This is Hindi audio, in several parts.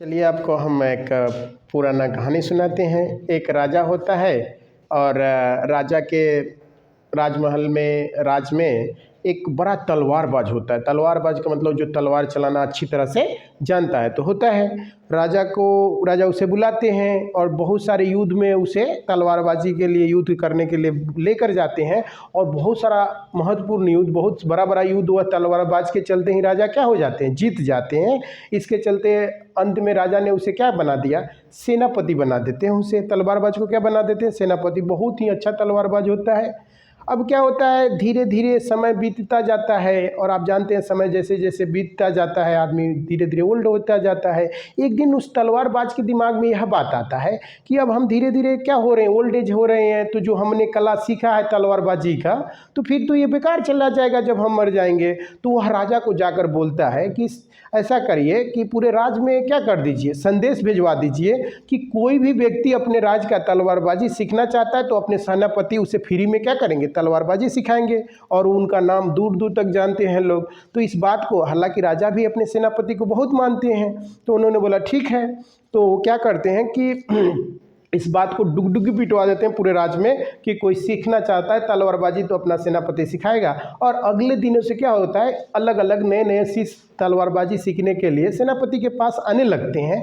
चलिए आपको हम एक पुराना कहानी सुनाते हैं। एक राजा होता है और राजा के राजमहल में राज में एक बड़ा तलवारबाज होता है। तलवारबाज का मतलब जो तलवार चलाना अच्छी तरह से जानता है तो होता है। राजा उसे बुलाते हैं और बहुत सारे युद्ध में उसे तलवारबाजी के लिए युद्ध करने के लिए लेकर जाते हैं और बहुत सारा महत्वपूर्ण युद्ध, बहुत बड़ा बड़ा युद्ध हुआ। तलवारबाज के चलते ही राजा क्या हो जाते हैं, जीत जाते हैं। इसके चलते अंत में राजा ने उसे क्या बना दिया, सेनापति बना देते हैं। उसे तलवारबाज को क्या बना देते हैं, सेनापति। बहुत ही अच्छा तलवारबाज होता है। अब क्या होता है, धीरे धीरे समय बीतता जाता है और आप जानते हैं समय जैसे जैसे बीतता जाता है आदमी धीरे धीरे ओल्ड होता जाता है। एक दिन उस तलवारबाज के दिमाग में यह बात आता है कि अब हम धीरे धीरे क्या हो रहे हैं, ओल्ड एज हो रहे हैं, तो जो हमने कला सीखा है तलवारबाजी का तो फिर तो ये बेकार चला जाएगा जब हम मर जाएंगे। तो वह राजा को जाकर बोलता है कि ऐसा करिए कि पूरे राज्य में क्या कर दीजिए, संदेश भिजवा दीजिए कि कोई भी व्यक्ति अपने राज्य का तलवारबाजी सीखना चाहता है तो अपने सेनापति उसे फ्री में क्या करेंगे, तलवारबाजी सिखाएंगे। और उनका नाम दूर दूर तक जानते हैं लोग। तो इस बात को, हालांकि राजा भी अपने सेनापति को बहुत मानते हैं, तो उन्होंने बोला ठीक है। तो क्या करते हैं कि इस बात को डुगडुगी पिटवा देते हैं पूरे राज्य में कि कोई सीखना चाहता है तलवारबाजी तो अपना सेनापति सिखाएगा। और अगले दिनों से क्या होता है, अलग अलग नए नए शिष्य तलवारबाजी सीखने के लिए सेनापति के पास आने लगते हैं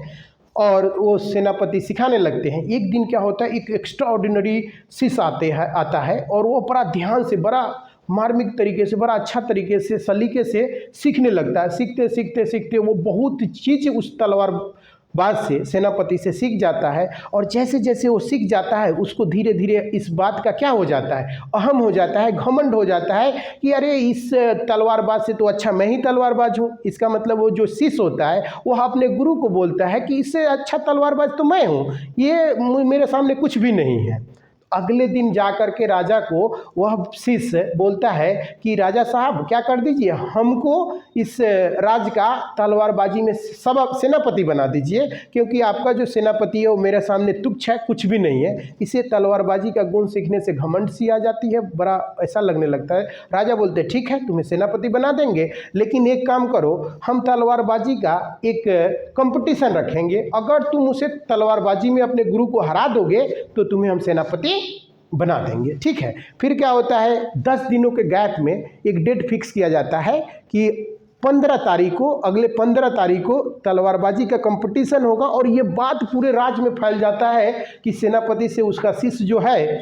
और वो सेनापति सिखाने लगते हैं। एक दिन क्या होता है, एक एक्स्ट्रा ऑर्डिनरी शिष्य आता है और वो बड़ा ध्यान से, बड़ा मार्मिक तरीके से, बड़ा अच्छा तरीके से, सलीके से सीखने लगता है। सीखते सीखते सीखते वो बहुत चीज़ उस तलवारबाज से, सेनापति से सीख जाता है। और जैसे जैसे वो सीख जाता है उसको धीरे धीरे इस बात का क्या हो जाता है, अहम हो जाता है, घमंड हो जाता है कि अरे इस तलवारबाज से तो अच्छा मैं ही तलवारबाज हूँ। इसका मतलब वो जो शिष्य होता है वो अपने गुरु को बोलता है कि इससे अच्छा तलवारबाज तो मैं हूँ, ये मेरे सामने कुछ भी नहीं है। अगले दिन जाकर के राजा को वह शिष्य बोलता है कि राजा साहब क्या कर दीजिए, हमको इस राज्य का तलवारबाजी में सब सेनापति बना दीजिए, क्योंकि आपका जो सेनापति है वो मेरे सामने तुच्छ है, कुछ भी नहीं है। इसे तलवारबाजी का गुण सीखने से घमंड सी आ जाती है, बड़ा ऐसा लगने लगता है। राजा बोलते हैं ठीक है, तुम्हें सेनापति बना देंगे, लेकिन एक काम करो, हम तलवारबाजी का एक कंपटीशन रखेंगे। अगर तुम उसे तलवारबाजी में अपने गुरु को हरा दोगे तो तुम्हें हम सेनापति बना देंगे। ठीक है। फिर क्या होता है, 10 दिनों के गैप में एक डेट फिक्स किया जाता है कि 15 तारीख को, अगले 15 तारीख को तलवारबाजी का कंपटीशन होगा। और ये बात पूरे राज्य में फैल जाता है कि सेनापति से उसका शिष्य जो है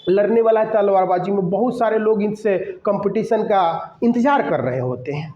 लड़ने वाला है तलवारबाजी में। बहुत सारे लोग इनसे कंपटीशन का इंतजार कर रहे होते हैं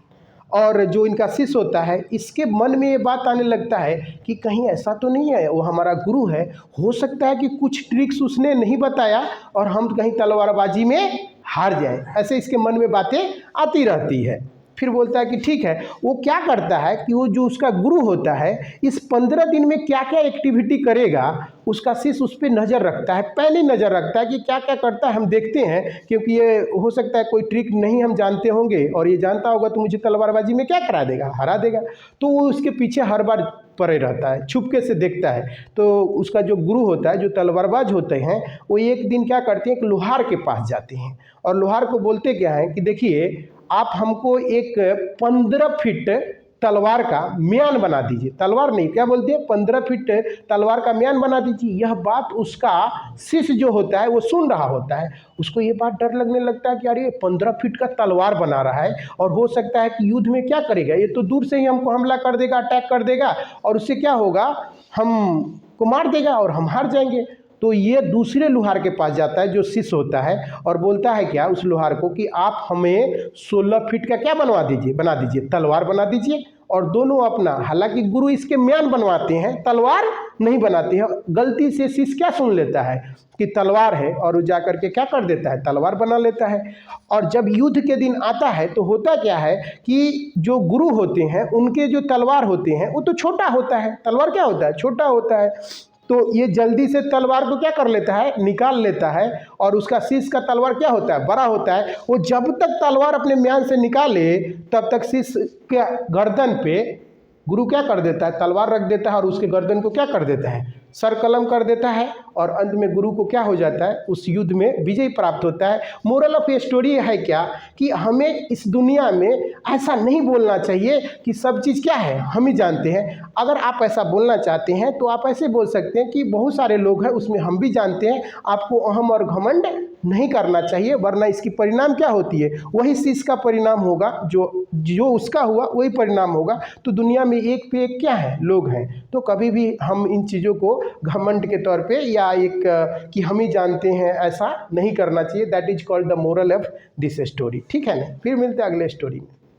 और जो इनका शिष्य होता है इसके मन में ये बात आने लगता है कि कहीं ऐसा तो नहीं है, वो हमारा गुरु है, हो सकता है कि कुछ ट्रिक्स उसने नहीं बताया और हम कहीं तलवारबाजी में हार जाए। ऐसे इसके मन में बातें आती रहती है। फिर बोलता है कि ठीक है। वो क्या करता है कि वो जो उसका गुरु होता है इस 15 दिन में क्या क्या एक्टिविटी करेगा उसका शिष्य उस पर नज़र रखता है। पहले नज़र रखता है कि क्या क्या करता है, हम देखते हैं, क्योंकि ये हो सकता है कोई ट्रिक नहीं हम जानते होंगे और ये जानता होगा तो मुझे तलवारबाजी में क्या करा देगा, हरा देगा। तो वो उसके पीछे हर बार पड़े रहता है, छुपके से देखता है। तो उसका जो गुरु होता है, जो तलवारबाज होते हैं, वो एक दिन क्या करते हैं, एक लोहार के पास जाते हैं और लोहार को बोलते क्या है कि देखिए आप हमको एक 15 फीट तलवार का म्यान बना दीजिए। तलवार नहीं, क्या बोलते हैं, 15 फीट तलवार का म्यान बना दीजिए। यह बात उसका शिष्य जो होता है वो सुन रहा होता है। उसको ये बात डर लगने लगता है कि अरे 15 फीट का तलवार बना रहा है और हो सकता है कि युद्ध में क्या करेगा, ये तो दूर से ही हमको हमला कर देगा, अटैक कर देगा और उससे क्या होगा, हमको मार देगा और हम हार जाएंगे। तो ये दूसरे लोहार के पास जाता है जो शिष्य होता है और बोलता है क्या उस लोहार को कि आप हमें 16 फीट का क्या बना दीजिए, तलवार बना दीजिए। और दोनों अपना, हालांकि गुरु इसके म्यान बनवाते हैं, तलवार नहीं बनाते हैं। गलती से शिष्य क्या सुन लेता है कि तलवार है और वो जाकर के क्या कर देता है, तलवार बना लेता है। और जब युद्ध के दिन आता है तो होता क्या है कि जो गुरु होते हैं उनके जो तलवार होते हैं वो तो छोटा होता है, तलवार क्या होता है, छोटा होता है। तो ये जल्दी से तलवार को क्या कर लेता है, निकाल लेता है। और उसका शिष्य का तलवार क्या होता है, बड़ा होता है। वो जब तक तलवार अपने म्यान से निकाले तब तक शिष्य के गर्दन पे गुरु क्या कर देता है, तलवार रख देता है और उसके गर्दन को क्या कर देता है, सर कलम कर देता है, और अंत में गुरु को क्या हो जाता है, उस युद्ध में विजय प्राप्त होता है। मोरल ऑफ ये स्टोरी है क्या कि हमें इस दुनिया में ऐसा नहीं बोलना चाहिए कि सब चीज़ क्या है हम ही जानते हैं। अगर आप ऐसा बोलना चाहते हैं तो आप ऐसे बोल सकते हैं कि बहुत सारे लोग हैं उसमें हम भी जानते हैं। आपको अहम और घमंड नहीं करना चाहिए, वरना इसकी परिणाम क्या होती है, वही चीज़ का परिणाम होगा, जो उसका हुआ वही परिणाम होगा। तो दुनिया में एक पे एक क्या है, लोग हैं। तो कभी भी हम इन चीज़ों को घमंड के तौर पे या एक कि हम ही जानते हैं ऐसा नहीं करना चाहिए। That is called the moral of this story. ठीक है ना, फिर मिलते हैं अगले स्टोरी में।